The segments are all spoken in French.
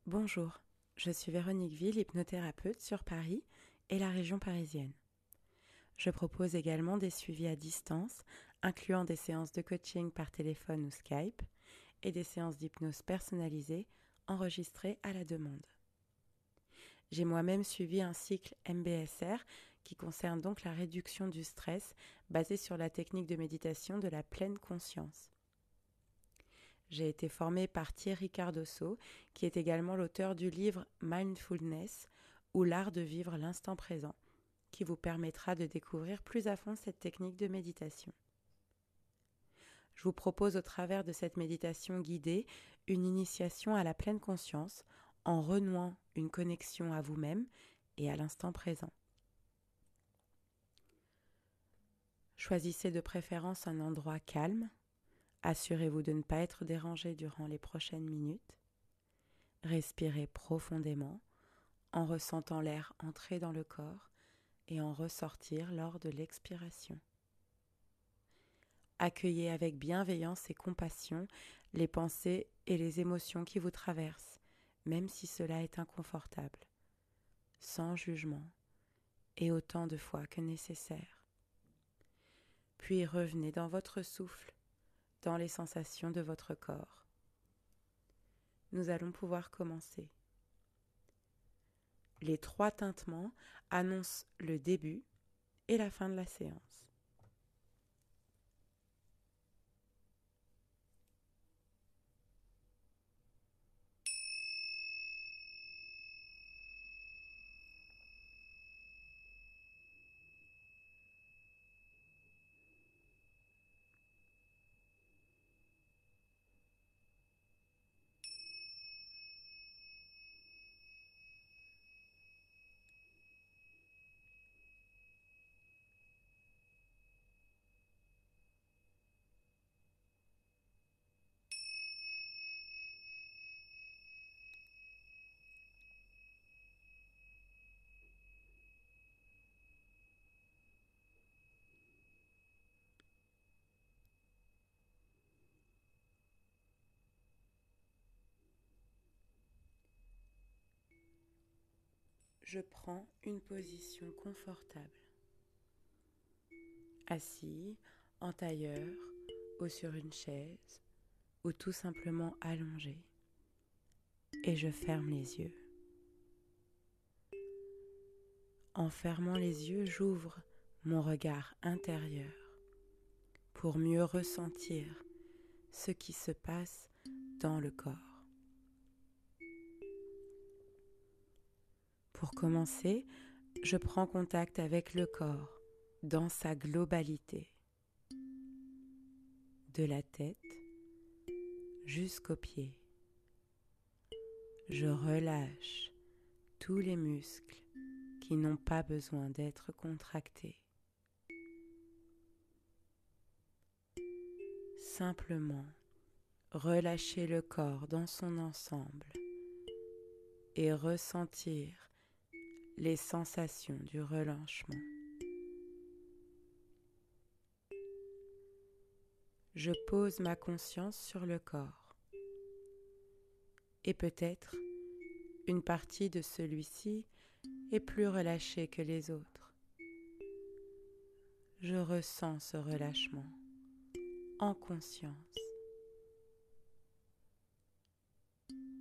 Bonjour, je suis Véronique Ville, hypnothérapeute sur Paris et la région parisienne. Je propose également des suivis à distance, incluant des séances de coaching par téléphone ou Skype et des séances d'hypnose personnalisées enregistrées à la demande. J'ai moi-même suivi un cycle MBSR qui concerne donc la réduction du stress basé sur la technique de méditation de la pleine conscience. J'ai été formée par Thierry Cardoso, qui est également l'auteur du livre Mindfulness ou l'art de vivre l'instant présent, qui vous permettra de découvrir plus à fond cette technique de méditation. Je vous propose au travers de cette méditation guidée une initiation à la pleine conscience en renouant une connexion à vous-même et à l'instant présent. Choisissez de préférence un endroit calme. Assurez-vous de ne pas être dérangé durant les prochaines minutes. Respirez profondément en ressentant l'air entrer dans le corps et en ressortir lors de l'expiration. Accueillez avec bienveillance et compassion les pensées et les émotions qui vous traversent, même si cela est inconfortable, sans jugement et autant de fois que nécessaire. Puis revenez dans votre souffle, dans les sensations de votre corps. Nous allons pouvoir commencer. Les 3 tintements annoncent le début et la fin de la séance. Je prends une position confortable, assis, en tailleur ou sur une chaise ou tout simplement allongé, et je ferme les yeux. En fermant les yeux, j'ouvre mon regard intérieur pour mieux ressentir ce qui se passe dans le corps. Pour commencer, je prends contact avec le corps dans sa globalité, de la tête jusqu'aux pieds. Je relâche tous les muscles qui n'ont pas besoin d'être contractés. Simplement, relâcher le corps dans son ensemble et ressentir les sensations du relâchement. Je pose ma conscience sur le corps et peut-être une partie de celui-ci est plus relâchée que les autres. Je ressens ce relâchement en conscience.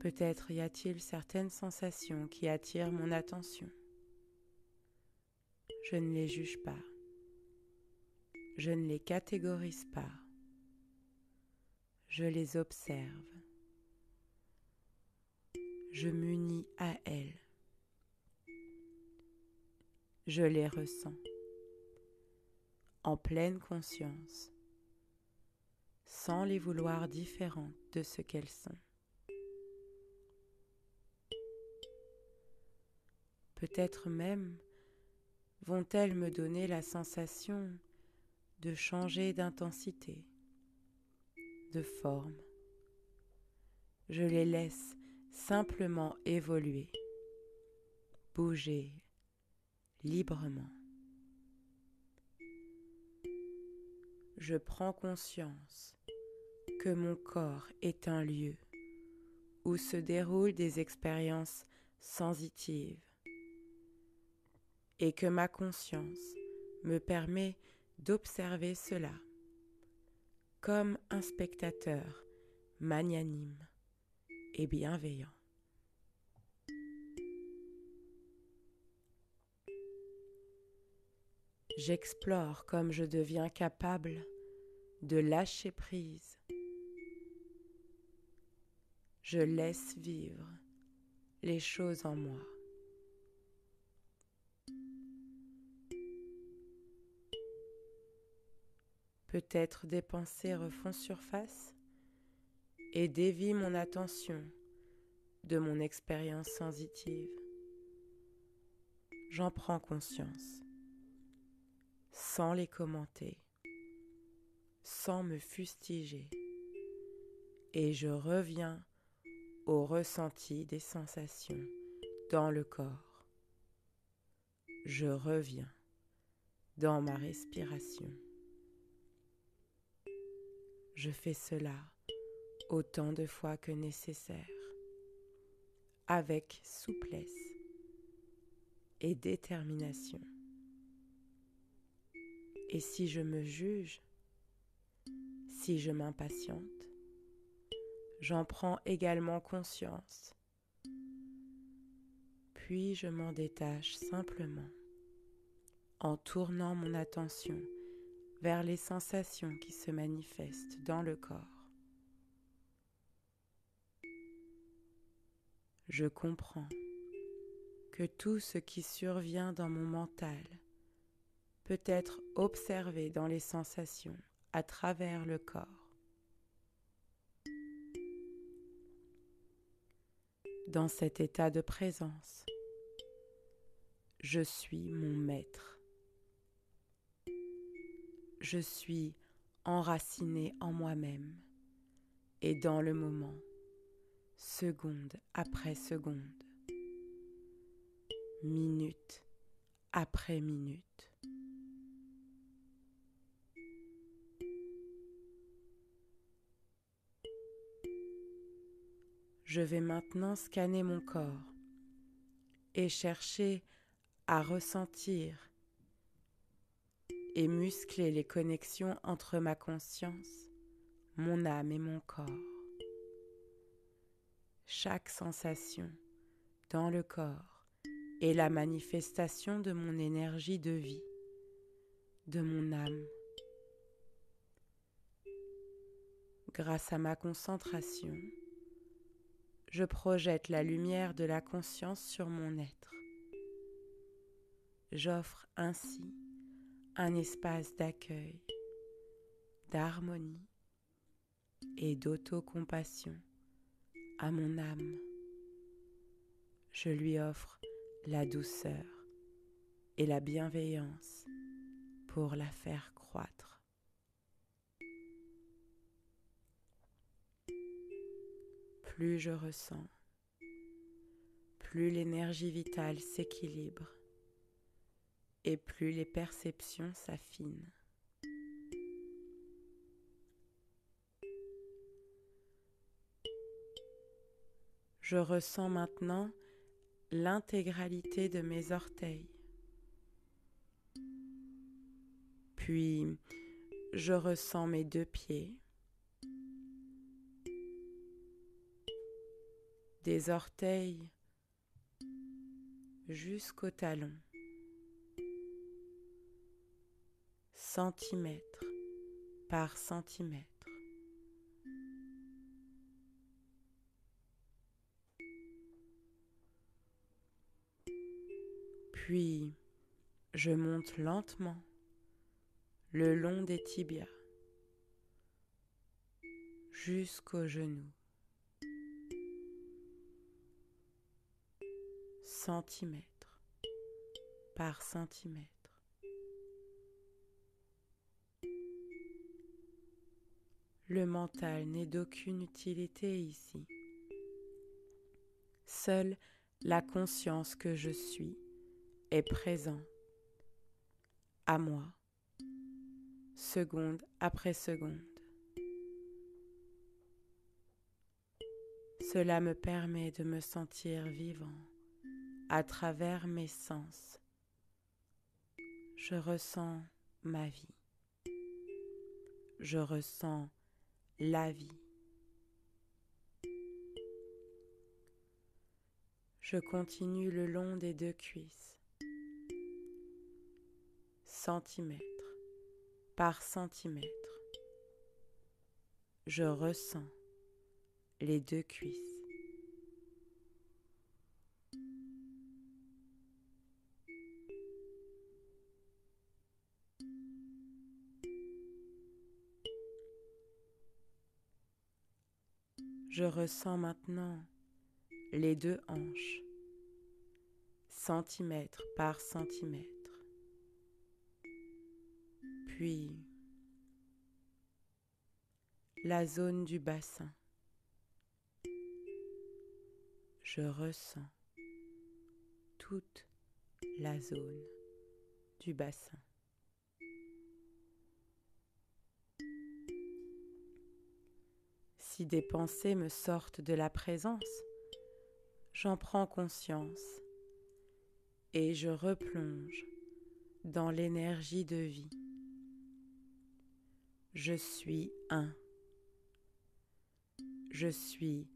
Peut-être y a-t-il certaines sensations qui attirent mon attention. Je ne les juge pas. Je ne les catégorise pas. Je les observe. Je m'unis à elles. Je les ressens en pleine conscience, sans les vouloir différentes de ce qu'elles sont. Peut-être même vont-elles me donner la sensation de changer d'intensité, de forme. Je les laisse simplement évoluer, bouger librement. Je prends conscience que mon corps est un lieu où se déroulent des expériences sensitives et que ma conscience me permet d'observer cela comme un spectateur magnanime et bienveillant. J'explore comme je deviens capable de lâcher prise. Je laisse vivre les choses en moi. Peut-être des pensées refont surface et dévient mon attention de mon expérience sensitive. J'en prends conscience, sans les commenter, sans me fustiger, et je reviens au ressenti des sensations dans le corps. Je reviens dans ma respiration. Je fais cela autant de fois que nécessaire, avec souplesse et détermination. Et si je me juge, si je m'impatiente, j'en prends également conscience. Puis je m'en détache simplement en tournant mon attention vers les sensations qui se manifestent dans le corps. Je comprends que tout ce qui survient dans mon mental peut être observé dans les sensations à travers le corps. Dans cet état de présence, je suis mon maître. Je suis enraciné en moi-même et dans le moment, seconde après seconde, minute après minute. Je vais maintenant scanner mon corps et chercher à ressentir et muscler les connexions entre ma conscience, mon âme et mon corps. Chaque sensation dans le corps est la manifestation de mon énergie de vie, de mon âme. Grâce à ma concentration, je projette la lumière de la conscience sur mon être. J'offre ainsi un espace d'accueil, d'harmonie et d'autocompassion à mon âme. Je lui offre la douceur et la bienveillance pour la faire croître. Plus je ressens, plus l'énergie vitale s'équilibre et plus les perceptions s'affinent. Je ressens maintenant l'intégralité de mes orteils. Puis, je ressens mes 2 pieds, des orteils jusqu'au talon, centimètre par centimètre. Puis, je monte lentement le long des tibias jusqu'aux genoux, centimètre par centimètre. Le mental n'est d'aucune utilité ici. Seule la conscience que je suis est présente à moi, seconde après seconde. Cela me permet de me sentir vivant à travers mes sens. Je ressens ma vie. Je ressens la vie. Je continue le long des 2 cuisses, centimètre par centimètre. Je ressens les 2 cuisses. Je ressens maintenant les 2 hanches, centimètre par centimètre. Puis la zone du bassin. Je ressens toute la zone du bassin. Si des pensées me sortent de la présence, j'en prends conscience et je replonge dans l'énergie de vie. Je suis un. Je suis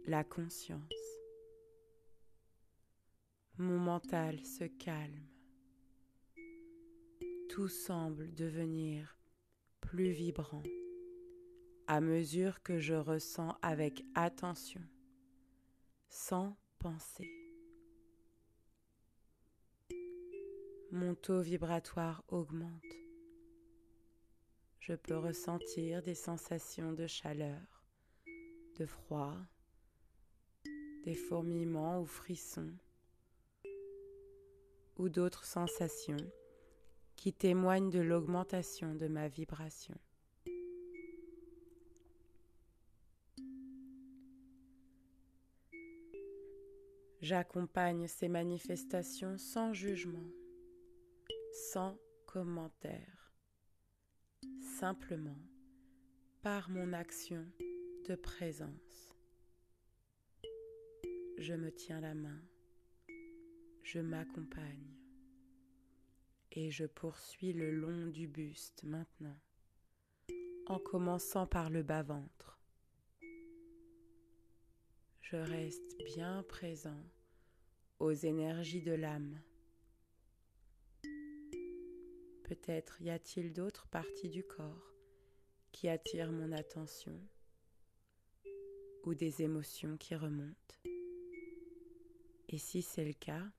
la conscience. Mon mental se calme. Tout semble devenir plus vibrant à mesure que je ressens avec attention, sans penser. Mon taux vibratoire augmente. Je peux ressentir des sensations de chaleur, de froid, des fourmillements ou frissons, ou d'autres sensations qui témoignent de l'augmentation de ma vibration. J'accompagne ces manifestations sans jugement, sans commentaire, simplement par mon action de présence. Je me tiens la main, je m'accompagne et je poursuis le long du buste maintenant, en commençant par le bas-ventre. Je reste bien présent aux énergies de l'âme. Peut-être y a-t-il d'autres parties du corps qui attirent mon attention ou des émotions qui remontent. Et si c'est le cas,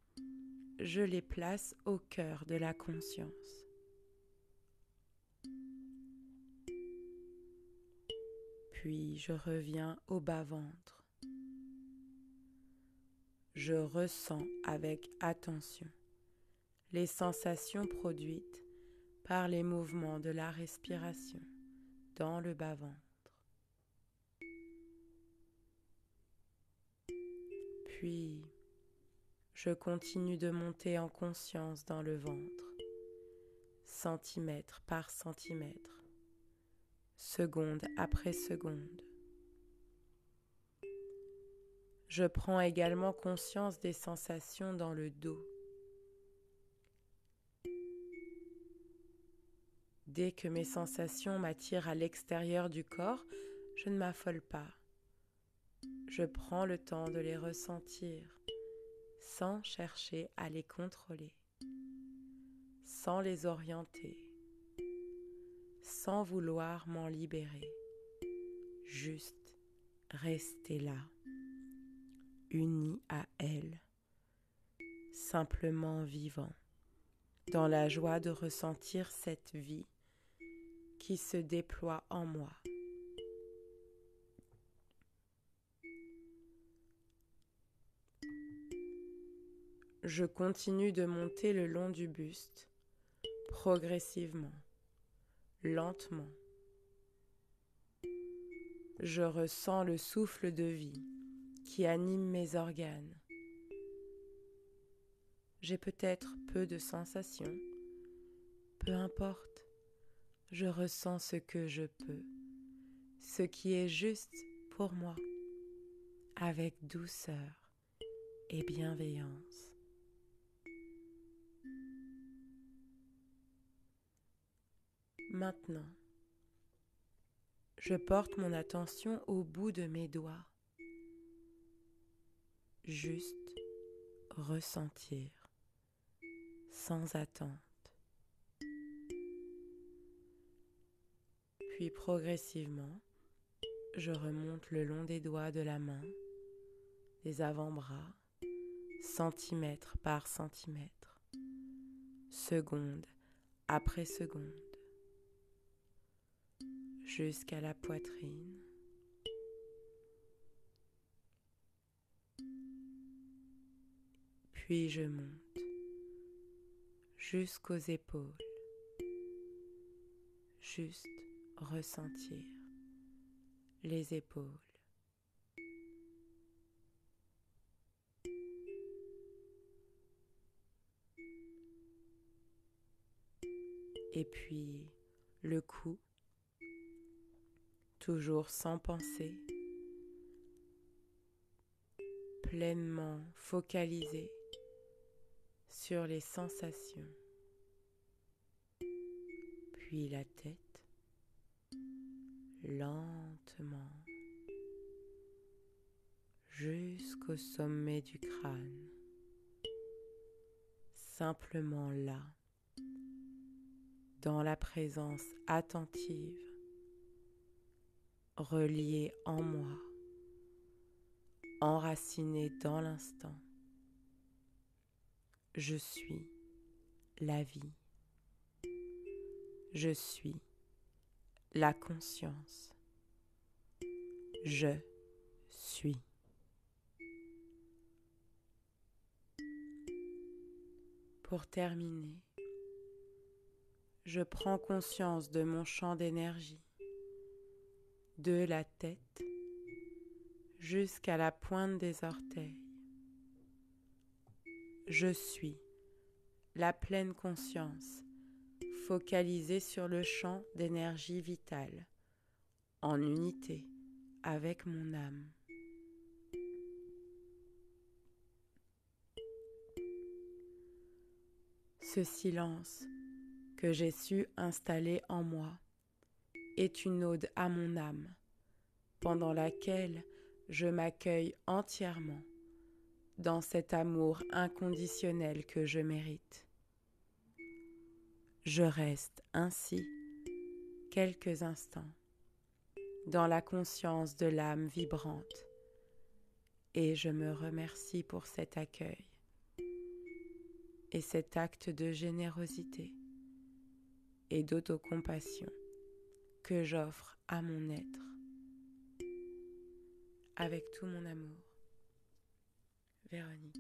je les place au cœur de la conscience. Puis je reviens au bas-ventre. Je ressens avec attention les sensations produites par les mouvements de la respiration dans le bas-ventre. Puis, je continue de monter en conscience dans le ventre, centimètre par centimètre, seconde après seconde. Je prends également conscience des sensations dans le dos. Dès que mes sensations m'attirent à l'extérieur du corps, je ne m'affole pas. Je prends le temps de les ressentir sans chercher à les contrôler, sans les orienter, sans vouloir m'en libérer. Juste rester là, uni à elle, simplement vivant, dans la joie de ressentir cette vie qui se déploie en moi. Je continue de monter le long du buste, progressivement, lentement. Je ressens le souffle de vie qui anime mes organes. J'ai peut-être peu de sensations, peu importe, je ressens ce que je peux, ce qui est juste pour moi, avec douceur et bienveillance. Maintenant, je porte mon attention au bout de mes doigts. Juste ressentir, sans attente. Puis progressivement, je remonte le long des doigts de la main, des avant-bras, centimètre par centimètre, seconde après seconde, jusqu'à la poitrine. Puis je monte jusqu'aux épaules, juste ressentir les épaules. Et puis le cou, toujours sans pensée, pleinement focalisé sur les sensations. Puis la tête, lentement, jusqu'au sommet du crâne, simplement là, dans la présence attentive, reliée en moi, enracinée dans l'instant. Je suis la vie. Je suis la conscience. Je suis. Pour terminer, je prends conscience de mon champ d'énergie, de la tête jusqu'à la pointe des orteils. Je suis la pleine conscience, focalisée sur le champ d'énergie vitale, en unité avec mon âme. Ce silence que j'ai su installer en moi est une ode à mon âme, pendant laquelle je m'accueille entièrement dans cet amour inconditionnel que je mérite. Je reste ainsi quelques instants dans la conscience de l'âme vibrante et je me remercie pour cet accueil et cet acte de générosité et d'autocompassion que j'offre à mon être avec tout mon amour. Véronique.